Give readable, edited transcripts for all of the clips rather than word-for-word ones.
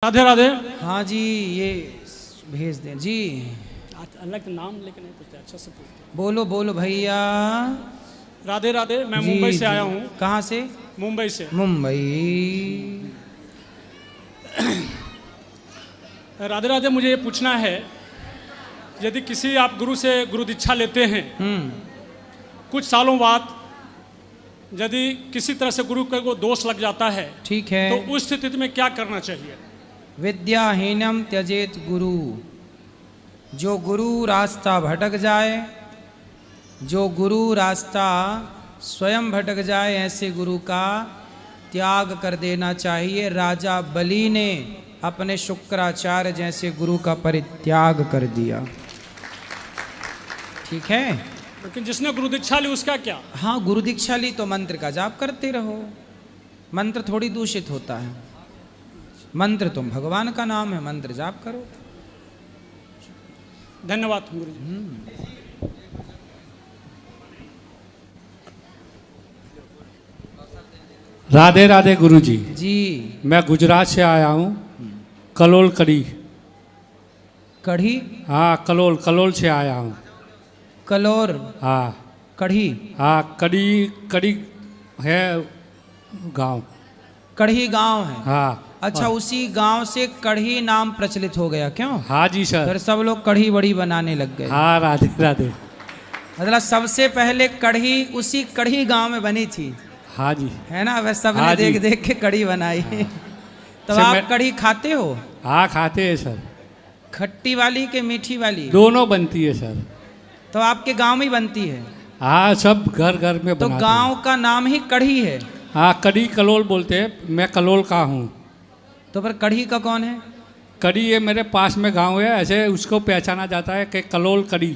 राधे राधे। हाँ जी, ये भेज दें जी। अलग नाम लेके नहीं पूछते, अच्छा से पूछते। बोलो बोलो भैया। राधे राधे। मैं जी, मुंबई से जी। आया हूँ। कहाँ से? मुंबई से। मुंबई। राधे राधे। मुझे ये पूछना है, यदि किसी आप गुरु से गुरु दीक्षा लेते हैं, कुछ सालों बाद यदि किसी तरह से गुरु को दोष लग जाता है, ठीक है, तो उस स्थिति में क्या करना चाहिए? विद्याहीनम त्यजेत गुरु। जो गुरु रास्ता भटक जाए, जो गुरु रास्ता स्वयं भटक जाए, ऐसे गुरु का त्याग कर देना चाहिए। राजा बलि ने अपने शुक्राचार्य जैसे गुरु का परित्याग कर दिया। ठीक है। लेकिन जिसने गुरु दीक्षा ली उसका क्या? हाँ, गुरु दीक्षा ली तो मंत्र का जाप करते रहो। मंत्र थोड़ी दूषित होता है। मंत्र तुम भगवान का नाम है, मंत्र जाप करो। धन्यवाद गुरु जी। राधे राधे गुरु जी। जी। मैं गुजरात से आया हूँ, कलोल कड़ी। कढ़ी? हाँ, कलोल कलोल से आया हूँ। कलोर? हाँ। कढ़ी? हाँ, कड़ी कड़ी है गांव। कढ़ी गांव है? हाँ। अच्छा, उसी गांव से कढ़ी नाम प्रचलित हो गया क्यों? हाँ जी सर। फिर सब लोग कढ़ी बड़ी बनाने लग गए। हाँ, राधे राधे। मतलब सबसे पहले कढ़ी उसी कढ़ी गांव में बनी थी। हाँ जी। है ना? वह सबने हाँ देख जी। देख के कढ़ी बनाई। तो सर, आप कढ़ी खाते हो? हाँ, खाते हैं सर। खट्टी वाली के मीठी वाली? दोनों बनती है सर। तो आपके गांव में ही बनती है? हाँ, सब घर घर में तो बनाते गांव का नाम ही कढ़ी है? हाँ, कड़ी कलोल बोलते हैं। मैं कलोल का हूँ। तो फिर कढ़ी का कौन है? कड़ी ये मेरे पास में गांव है, ऐसे उसको पहचाना जाता है कि कलोल कड़ी।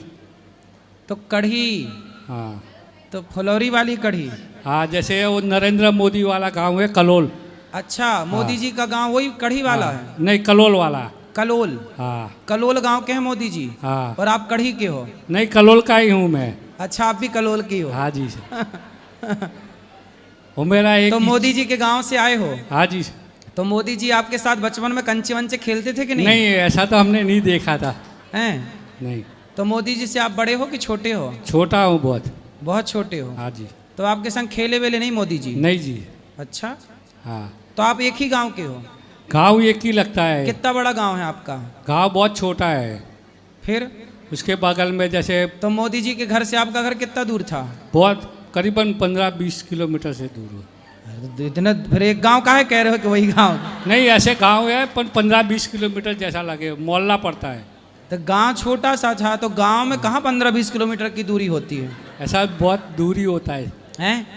तो कढ़ी। हाँ। तो फुलौरी वाली कढ़ी? हाँ, जैसे वो नरेंद्र मोदी वाला गांव है कलोल। अच्छा, मोदी जी का गांव वही कढ़ी वाला हाँ, है? नहीं, कलोल वाला। कलोल? हाँ। कलोल गांव के हैं मोदी जी? हाँ। और आप कढ़ी के हो? नहीं, कलोल का ही हूँ मैं। अच्छा, आप भी कलोल की हो? हाँ जी सर। वो मेरा एक तो मोदी जी के गांव से आए हो? हाँ जी सर। तो मोदी जी आपके साथ बचपन में कंचे वंचे खेलते थे कि नहीं? नहीं, ऐसा तो हमने नहीं देखा था। हैं? नहीं। तो मोदी जी से आप बड़े हो कि छोटे हो? छोटा हूँ बहुत। बहुत छोटे हो? हाँ जी। तो आपके संग खेले वेले नहीं मोदी जी? नहीं जी। अच्छा। हाँ। तो आप एक ही गांव के हो? गाँव एक ही लगता है। कितना बड़ा गांव है आपका? गाँव बहुत छोटा है। फिर? उसके बगल में जैसे तो मोदी जी के घर से आपका घर कितना दूर था? बहुत करीबन 15-20 किलोमीटर से दूर हो। अरे इतना, फिर एक गांव का है कह रहे हो कि वही गांव? नहीं, ऐसे गांव है पर 15-20 किलोमीटर जैसा लगे, मोहल्ला पड़ता है। तो गांव छोटा सा था, तो गांव में कहाँ 15-20 किलोमीटर की दूरी होती है? ऐसा बहुत दूरी होता है। हैं?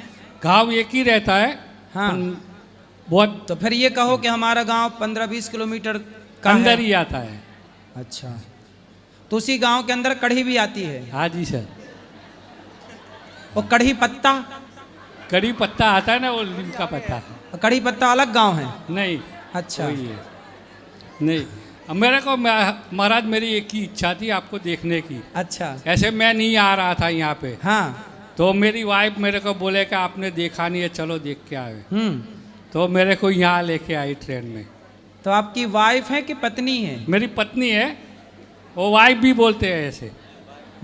गांव एक ही रहता है। हाँ। बहुत तो फिर ये कहो कि हमारा गांव 15-20 किलोमीटर का अंदर है। ही आता है। अच्छा, तो उसी गांव के अंदर कढ़ी भी आती है? हाँ जी सर। और कढ़ी पत्ता? कड़ी पत्ता आता है ना, वो नीम का पत्ता। कढ़ी पत्ता अलग गांव है? नहीं। अच्छा। वही है। नहीं, अब मेरे को महाराज मेरी एक ही इच्छा थी आपको देखने की। अच्छा। ऐसे मैं नहीं आ रहा था यहाँ पे। हाँ। तो मेरी वाइफ मेरे को बोले कि आपने देखा नहीं है, चलो देख के आए। हम्म। तो मेरे को यहाँ लेके आई ट्रेन में। तो आपकी वाइफ है कि पत्नी है? मेरी पत्नी है। वो वाइफ भी बोलते हैं ऐसे।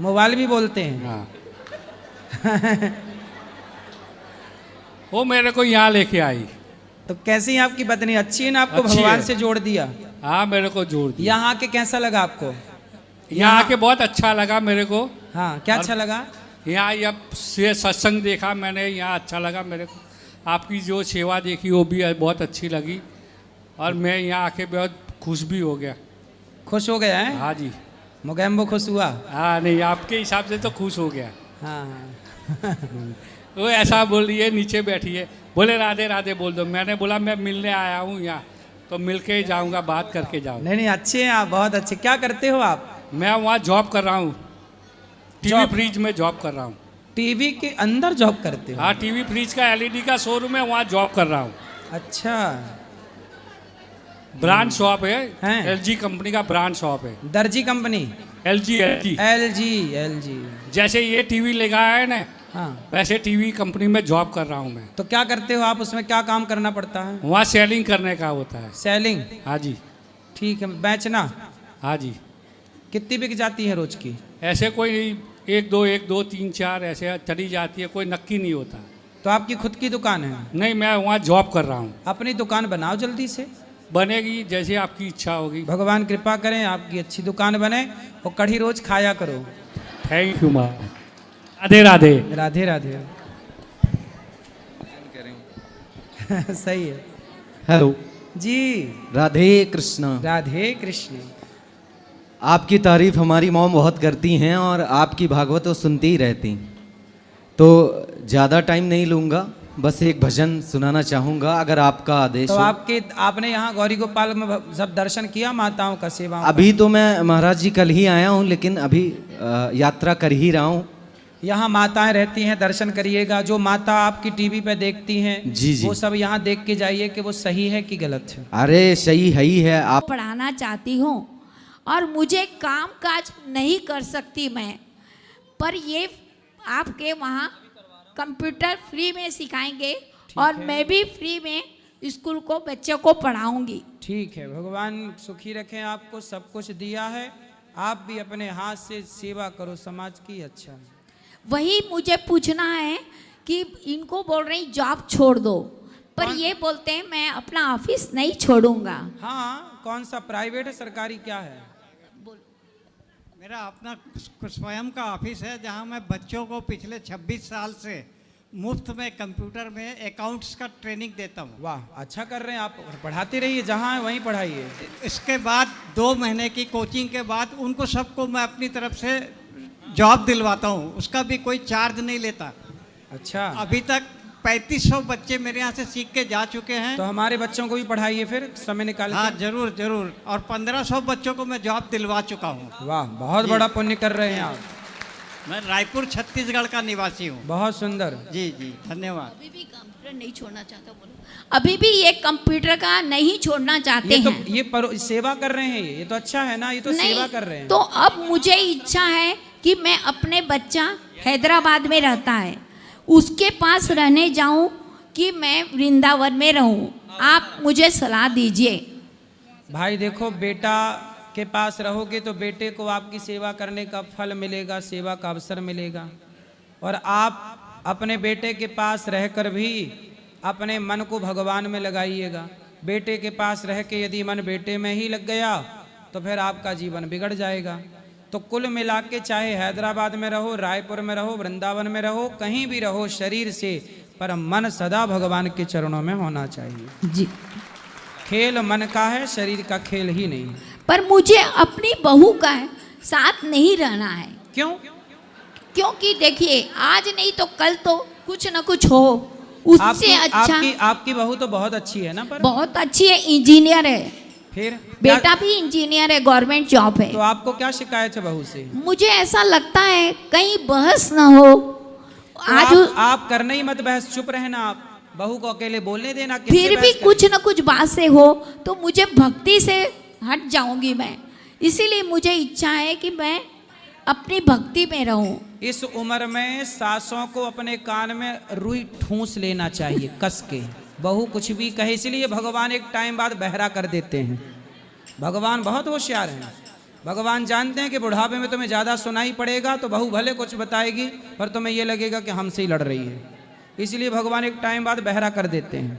मोबाइल भी बोलते हैं? हाँ। वो मेरे को यहाँ लेके आई। तो कैसी है आपकी पत्नी? अच्छी है ना? आपको अच्छी भगवान है। से जोड़ दिया? हाँ, मेरे को जोड़ दिया। यहाँ के कैसा लगा आपको? यहाँ आके बहुत अच्छा लगा मेरे को। हाँ, क्या अच्छा लगा? यहाँ जब से सत्संग देखा मैंने, यहाँ अच्छा लगा मेरे को। आपकी जो सेवा देखी वो भी बहुत अच्छी लगी। और मैं यहाँ आके बहुत खुश भी हो गया। खुश हो गया है? हाँ जी। मोगैम्बो खुश हुआ? हाँ, नहीं, आपके हिसाब से तो खुश हो गया। हाँ। वो ऐसा बोल रही है, नीचे बैठी है, बोले राधे राधे बोल दो। मैंने बोला मैं मिलने आया हूँ यहाँ, तो मिल के ही जाऊँगा, बात करके जाऊँगा। नहीं नहीं, अच्छे हैं आप, बहुत अच्छे। क्या करते हो आप? मैं वहाँ जॉब कर रहा हूँ, टीवी जॉब? फ्रिज में जॉब कर रहा हूँ। टीवी के अंदर जॉब करते हो? हाँ, टीवी फ्रिज का एलईडी का शोरूम है, वहाँ जॉब कर रहा हूँ। अच्छा। ब्रांड शॉप है, हैं? एलजी कंपनी का ब्रांड शॉप है। दर्जी company? LG LG LG? LG. जैसे ये टीवी लगाया है ना, हाँ। वैसे टीवी कंपनी में जॉब कर रहा हूँ मैं। तो क्या करते हो आप उसमें? क्या काम करना पड़ता है? वहाँ सेलिंग करने का होता है। सेलिंग? हाँ जी। ठीक है, बेचना हाँ जी। कितनी बिक जाती है रोज की? ऐसे कोई 1 2 3 4 ऐसे चली जाती है, कोई नक्की नहीं होता। तो आपकी खुद की दुकान है? नहीं, मैं वहाँ जॉब कर रहा हूँ। अपनी दुकान बनाओ जल्दी से, बनेगी जैसे आपकी इच्छा होगी। भगवान कृपा करें आपकी अच्छी दुकान बने और कढ़ी रोज खाया करो। थैंक यू माँ। राधे राधे। राधे राधे। सही है। हेलो जी, राधे कृष्णा। राधे कृष्ण। आपकी तारीफ हमारी मॉम बहुत करती हैं और आपकी भागवत तो सुनती ही रहती। तो ज़्यादा टाइम नहीं लूँगा, बस एक भजन सुनाना चाहूँगा अगर आपका आदेश तो हो। आपने यहाँ गौरी गोपाल में सब दर्शन किया माताओं का सेवा? अभी तो मैं महाराज जी कल ही आया हूँ, लेकिन अभी यात्रा कर ही रहा हूँ। यहाँ माताएं रहती हैं, दर्शन करिएगा। जो माता आपकी टीवी पे देखती हैं जी जी, वो सब यहाँ देख के जाइए कि वो सही है कि गलत है। अरे सही है ही है। आप पढ़ाना चाहती हूँ और मुझे काम काज नहीं कर सकती मैं, पर ये आपके वहाँ कंप्यूटर फ्री में सिखाएंगे और मैं भी फ्री में स्कूल को बच्चों को पढ़ाऊंगी। ठीक है, भगवान सुखी रखें आपको। सब कुछ दिया है, आप भी अपने हाथ से सेवा करो समाज की। अच्छा, वही मुझे पूछना है कि इनको बोल रही जॉब छोड़ दो, पर ये बोलते हैं मैं अपना ऑफिस नहीं छोड़ूंगा। हाँ, कौन सा प्राइवेट है सरकारी क्या है? मेरा अपना स्वयं का ऑफिस है जहां मैं बच्चों को पिछले 26 साल से मुफ्त में कंप्यूटर में अकाउंट्स का ट्रेनिंग देता हूं। वाह, अच्छा कर रहे हैं आप। पढ़ाते रहिए, जहाँ है वहीं पढ़ाइए। इसके बाद 2 महीने की कोचिंग के बाद उनको सबको मैं अपनी तरफ से जॉब दिलवाता हूं, उसका भी कोई चार्ज नहीं लेता। अच्छा, अभी तक 3500 बच्चे मेरे यहाँ से सीख के जा चुके हैं। तो हमारे बच्चों को भी पढ़ाइए फिर समय निकाल हाँ के। जरूर जरूर। और 1500 बच्चों को मैं जॉब दिलवा चुका हूँ। वाह, बहुत बड़ा पुण्य कर रहे हैं आप। मैं रायपुर छत्तीसगढ़ का निवासी हूँ। बहुत सुंदर। जी जी, धन्यवाद। अभी भी कंप्यूटर नहीं छोड़ना चाहता, बोलो। अभी भी ये कंप्यूटर का नहीं छोड़ना चाहते ये तो हैं। ये सेवा कर रहे हैं, ये तो अच्छा है ना, ये तो सेवा कर रहे हैं। तो अब मुझे इच्छा है कि मैं अपने बच्चा हैदराबाद में रहता है, उसके पास रहने जाऊं कि मैं वृंदावन में रहूं। आप मुझे सलाह दीजिए। भाई देखो, बेटा के पास रहोगे तो बेटे को आपकी सेवा करने का फल मिलेगा, सेवा का अवसर मिलेगा। और आप अपने बेटे के पास रहकर भी अपने मन को भगवान में लगाइएगा। बेटे के पास रह के यदि मन बेटे में ही लग गया तो फिर आपका जीवन बिगड़ जाएगा। तो कुल मिला के चाहे हैदराबाद में रहो, रायपुर में रहो, वृंदावन में रहो, कहीं भी रहो शरीर से, पर मन सदा भगवान के चरणों में होना चाहिए। जी, खेल मन का है, शरीर का खेल ही नहीं। पर मुझे अपनी बहू का साथ नहीं रहना है। क्यों? क्योंकि देखिए, आज नहीं तो कल तो कुछ न कुछ हो, उससे अच्छा। आपकी बहू तो बहुत अच्छी है ना, पर बहुत अच्छी है, इंजीनियर है, फिर बेटा भी इंजीनियर है, गवर्नमेंट जॉब है। तो आपको क्या शिकायत है बहू से? मुझे ऐसा लगता है कहीं बहस न हो। तो आज आप करने ही मत बहस, चुप रहना आप, बहू को अकेले बोलने देना। फिर भी कुछ न कुछ बात से हो तो मुझे भक्ति से हट जाऊंगी मैं। इसीलिए मुझे इच्छा है कि मैं अपनी भक्ति में रहूं। इस उम्र में सासों को अपने कान में रुई ठूंस लेना चाहिए कस के। बहू कुछ भी कहे, इसलिए भगवान एक टाइम बाद बहरा कर देते हैं। भगवान बहुत होशियार हैं। भगवान जानते हैं कि बुढ़ापे में तुम्हें ज़्यादा सुनाई पड़ेगा, तो बहू भले कुछ बताएगी पर तुम्हें ये लगेगा कि हमसे ही लड़ रही है, इसलिए भगवान एक टाइम बाद बहरा कर देते हैं।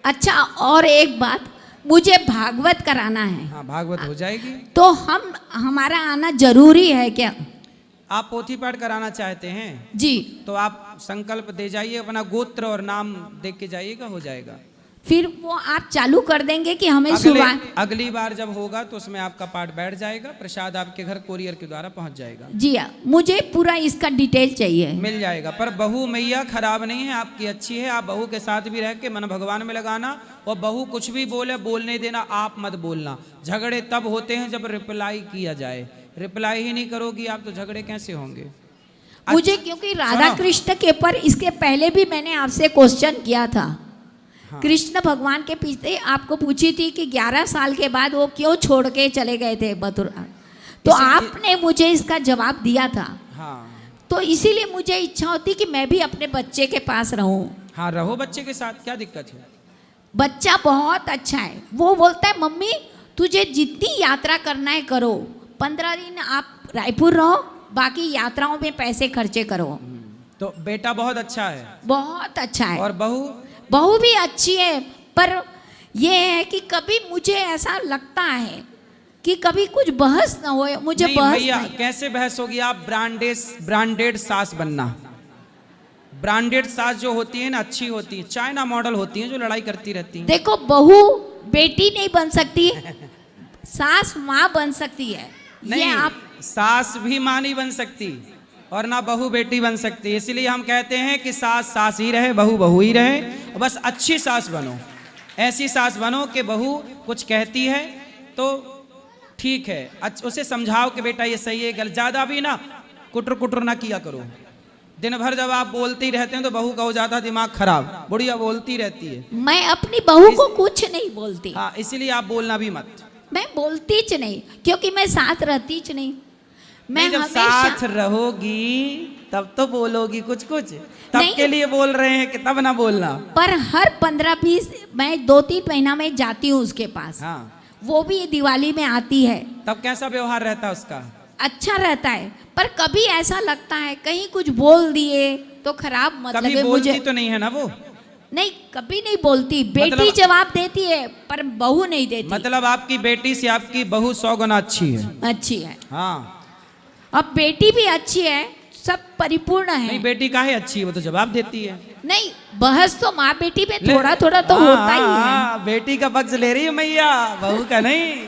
अच्छा, और एक बात, मुझे भागवत कराना है। हाँ, भागवत हो जाएगी। तो हमारा आना जरूरी है क्या? आप पोथी पाठ कराना चाहते हैं जी, तो आप संकल्प दे जाइए, अपना गोत्र और नाम देख के जाइएगा, हो जाएगा। फिर वो आप चालू कर देंगे कि हमें अगली बार जब होगा तो उसमें आपका पाठ बैठ जाएगा, प्रसाद आपके घर कोरियर के द्वारा पहुंच जाएगा। जी, मुझे पूरा इसका डिटेल चाहिए। मिल जाएगा। पर बहू मैया खराब नहीं है, आपकी अच्छी है। आप बहू के साथ भी रह के मन भगवान में लगाना, और बहू कुछ भी बोले बोलने देना, आप मत बोलना। झगड़े तब होते हैं जब रिप्लाई किया जाए। रिप्लाई ही नहीं करोगी आप तो झगड़े कैसे होंगे? मुझे क्योंकि राधा कृष्ण के पर इसके पहले भी मैंने आपसे क्वेश्चन किया था। हाँ। कृष्ण भगवान के पीछे आपको पूछी थी कि 11 साल के बाद वो क्यों छोड़ के चले गए थे मथुरा, तो आपने मुझे इसका जवाब दिया था। हाँ। तो इसीलिए मुझे इच्छा होती कि मैं भी अपने बच्चे के पास रहूं। हाँ, रहो बच्चे के साथ, क्या दिक्कत है? बच्चा बहुत अच्छा है। वो बोलता है मम्मी तुझे जितनी यात्रा करना है करो, 15 दिन आप रायपुर रहो, बाकी यात्राओं में पैसे खर्चे करो। तो बेटा बहुत अच्छा है बहुत अच्छा है और बहू बहू भी अच्छी है, पर ये है कि कभी मुझे ऐसा लगता है कि कभी कुछ बहस ना हो, मुझे नहीं बहस भैया, नहीं। कैसे बहस होगी? आप ब्रांडेड सास बनना। ब्रांडेड सास जो होती है ना, अच्छी होती है, चाइना मॉडल होती है, जो लड़ाई करती रहती है। देखो बहू बेटी नहीं बन सकती, सास माँ बन सकती है। नहीं, ये आप सास भी माँ नहीं बन सकती और ना बहू बेटी बन सकती। इसलिए हम कहते हैं कि सास सास ही रहे, बहू बहू ही रहे, और बस अच्छी सास बनो। ऐसी सास बनो कि बहू कुछ कहती है तो ठीक है, उसे समझाओ कि बेटा ये सही है, गलत। ज़्यादा भी ना कुटर कुटर ना किया करो। दिन भर जब आप बोलते ही रहते हैं तो बहू का हो जाता है दिमाग खराब, बुढ़िया बोलती रहती है। मैं अपनी बहू को कुछ नहीं बोलती, हाँ, इसीलिए आप बोलना भी मत। मैं बोलती च नहीं, क्योंकि मैं साथ रहती च नहीं। मैं नहीं, जब हमेशा साथ रहोगी तब तो बोलोगी कुछ कुछ, तब नहीं। के लिए बोल रहे हैं कि तब ना बोलना। पर हर 15-20 मैं 2-3 महीना में जाती हूँ उसके पास। हाँ, वो भी दिवाली में आती है, तब कैसा व्यवहार रहता है उसका? अच्छा रहता है। पर कभी ऐसा लगता है कहीं कुछ बोल दिए तो खराब मत कभी लगे बोलती मुझे। तो नहीं है ना वो? नहीं, कभी नहीं बोलती। बेटी मतलब- जवाब देती है पर बहू नहीं देती। मतलब आपकी बेटी से आपकी बहू 100 गुना अच्छी है। अच्छी है, हाँ, अब बेटी भी अच्छी है, सब परिपूर्ण है। नहीं बेटी काहे अच्छी है, वो तो जवाब देती है। नहीं, बहस तो माँ बेटी में ले- थोड़ा थोड़ा तो हाँ, होता ही है। हाँ, बेटी का पक्ष ले रही है मैया, बहू का नहीं।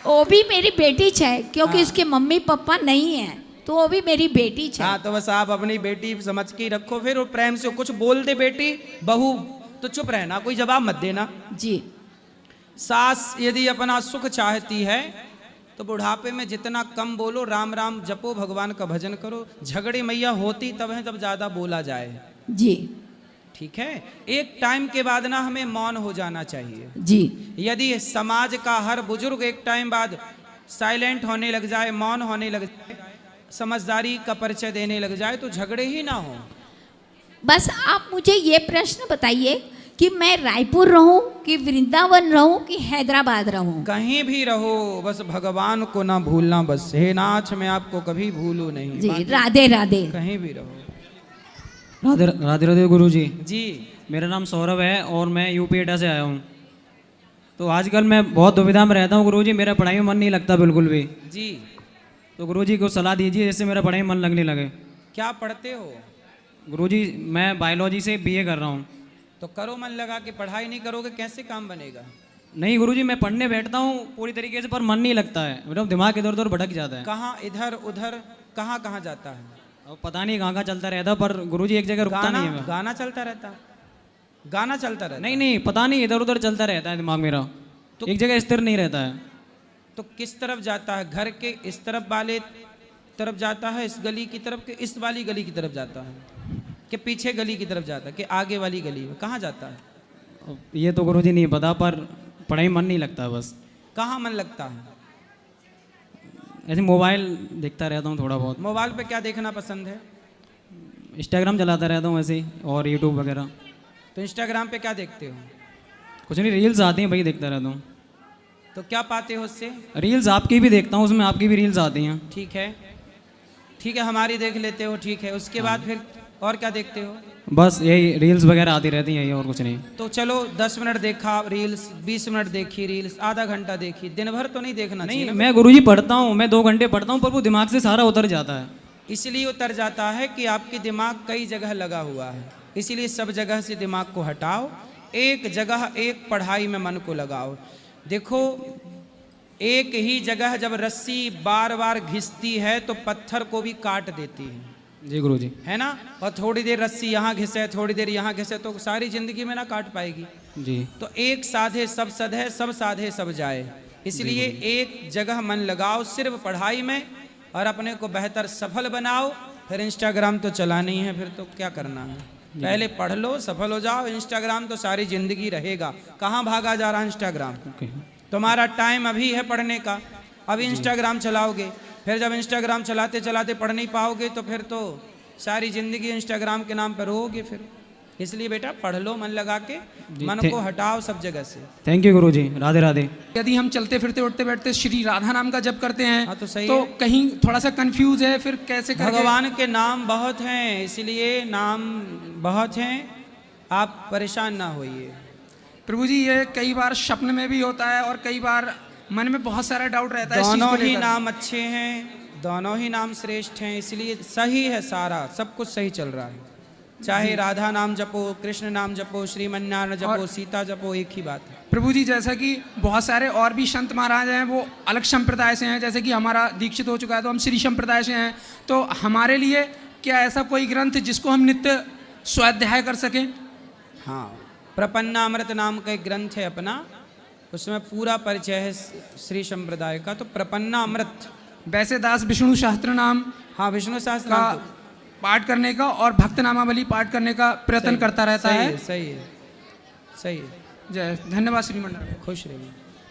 वो भी मेरी बेटी है, क्योंकि हाँ। उसके मम्मी पापा नहीं है, तो वो भी मेरी बेटी है। हाँ, तो बस आप अपनी बेटी समझ के ही रखो, फिर वो प्रेम से कुछ बोल दे बेटी बहू तो चुप रहना, कोई जवाब मत देना। जी, सास यदि अपना सुख चाहती है तो बुढ़ापे में जितना कम बोलो, राम राम जपो, भगवान का भजन करो। झगड़े मैया होती तब है जब ज्यादा बोला जाए, जी, ठीक है। एक टाइम के बाद ना हमें मौन हो जाना चाहिए। जी, यदि समाज का हर बुजुर्ग एक टाइम बाद साइलेंट होने लग जाए, मौन होने लग जाए, समझदारी का परिचय देने लग जाए, तो झगड़े ही ना हो। बस आप मुझे ये प्रश्न बताइए कि मैं रायपुर रहूं कि वृंदावन रहूं कि हैदराबाद रहूं? कहीं भी रहो, बस भगवान को ना भूलना। बस हे नाथ, मैं आपको कभी भूलू नहीं। जी, बाकी राधे राधे। कहीं भी रहो। राधे राधे राधे गुरु जी। जी, मेरा नाम सौरभ है और मैं यूपी एटा से आया हूँ। तो आजकल मैं बहुत दुविधा में रहता हूँ गुरु जी, मेरा पढ़ाई में मन नहीं लगता बिल्कुल भी। जी, तो गुरु जी को सलाह दीजिए जिससे मेरा पढ़ाई में मन लगने लगे। क्या पढ़ते हो? गुरु जी मैं बायोलॉजी से बीए कर रहा हूँ। तो करो मन लगा के, पढ़ाई नहीं करोगे कैसे काम बनेगा? नहीं गुरु जी, मैं पढ़ने बैठता हूँ पूरी तरीके से, पर मन नहीं लगता है, मेरा दिमाग इधर उधर भटक जाता है। कहाँ इधर उधर कहाँ कहाँ जाता है? अब पता नहीं कहाँ चलता रहता, पर गुरु जी एक जगह रुकता गाना नहीं है मैं। गाना चलता रहता, गाना चलता रहता। नहीं नहीं, पता नहीं, इधर उधर चलता रहता है दिमाग मेरा, तो- एक जगह स्थिर नहीं रहता है। तो किस तरफ जाता है? घर के इस तरफ वाले तरफ जाता है, इस गली की तरफ, के इस वाली गली की तरफ जाता है, कि पीछे गली की तरफ जाता है, कि आगे वाली गली में कहाँ जाता है? अब ये तो गुरु जी नहीं पता, पर पढ़ाई में मन नहीं लगता बस। कहाँ मन लगता है? ऐसे मोबाइल देखता रहता हूँ थोड़ा बहुत, मोबाइल पे क्या देखना पसंद है? इंस्टाग्राम चलाता रहता हूँ ऐसे ही, और यूट्यूब वगैरह। तो इंस्टाग्राम पे क्या देखते हो? कुछ नहीं, रील्स आती हैं, वही देखता रहता हूँ। तो क्या पाते हो उससे? रील्स आपकी भी देखता हूँ, उसमें आपकी भी रील्स आती हैं। ठीक है, ठीक है, हमारी देख लेते हो, ठीक है। उसके बाद फिर और क्या देखते हो? बस यही रील्स वगैरह आती रहती हैं, यही, और कुछ नहीं। तो चलो 10 मिनट देखा रील्स, 20 मिनट देखी रील्स, आधा घंटा देखी, दिन भर तो नहीं देखना चाहिए नहीं, ना? मैं गुरुजी पढ़ता हूँ, मैं 2 घंटे पढ़ता हूँ, पर वो दिमाग से सारा उतर जाता है। इसलिए उतर जाता है कि आपके दिमाग कई जगह लगा हुआ है। इसीलिए सब जगह से दिमाग को हटाओ, एक जगह एक पढ़ाई में मन को लगाओ। देखो, एक ही जगह जब रस्सी बार बार घिसती है तो पत्थर को भी काट देती है, जी गुरुजी। है ना? और थोड़ी देर रस्सी यहाँ घिसे, थोड़ी देर यहाँ घिसे, तो सारी जिंदगी में ना काट पाएगी। जी तो एक साधे सब सधे, सब साधे सब जाए। इसलिए एक जगह मन लगाओ सिर्फ पढ़ाई में, और अपने को बेहतर सफल बनाओ। फिर इंस्टाग्राम तो चलाना ही है, फिर तो क्या करना है? पहले पढ़ लो, सफल हो जाओ। इंस्टाग्राम तो सारी जिंदगी रहेगा। कहाँ भागा जा रहा है इंस्टाग्राम? ओके। तुम्हारा टाइम अभी है पढ़ने का, अभी इंस्टाग्राम चलाओगे, फिर जब इंस्टाग्राम चलाते चलाते पढ़ नहीं पाओगे तो फिर तो सारी ज़िंदगी इंस्टाग्राम के नाम पर रोओगे। फिर इसलिए बेटा पढ़ लो मन लगा के, मन थे- को हटाओ सब जगह से। थैंक यू गुरुजी, राधे राधे। यदि हम चलते फिरते उठते बैठते श्री राधा नाम का जप करते हैं हाँ, तो सही तो है। कहीं थोड़ा सा कंफ्यूज है, फिर कैसे करके भगवान के नाम बहुत हैं, इसलिए नाम बहुत हैं, आप परेशान ना होइए। प्रभु जी ये कई बार स्वप्न में भी होता है और कई बार मन में बहुत सारा डाउट रहता है इस चीज़ दोनों को ही लेकर। नाम अच्छे हैं, दोनों ही नाम श्रेष्ठ हैं, इसलिए सही है, सारा सब कुछ सही चल रहा है। चाहे राधा नाम जपो, कृष्ण नाम जपो, श्रीमन्नारायण जपो, और- सीता जपो, एक ही बात है। प्रभु जी जैसा कि बहुत सारे और भी संत महाराज हैं वो अलग संप्रदाय से हैं, जैसे कि हमारा दीक्षित हो चुका है तो हम श्री संप्रदाय से हैं, तो हमारे लिए क्या ऐसा कोई ग्रंथ जिसको हम नित्य स्वाध्याय कर सकें? हाँ, प्रपन्नामृत नाम का एक ग्रंथ है अपना, उसमें पूरा परिचय है श्री संप्रदाय का। तो प्रपन्नामृत, वैसे दास विष्णु शास्त्र नाम हाँ विष्णु शास्त्र का नाम तो- पाठ करने का और भक्त नामावली पाठ करने का प्रयत्न सही- करता रहता सही है। सही है, सही है। जय धन्यवाद श्रीमंडल। खुश रहिए।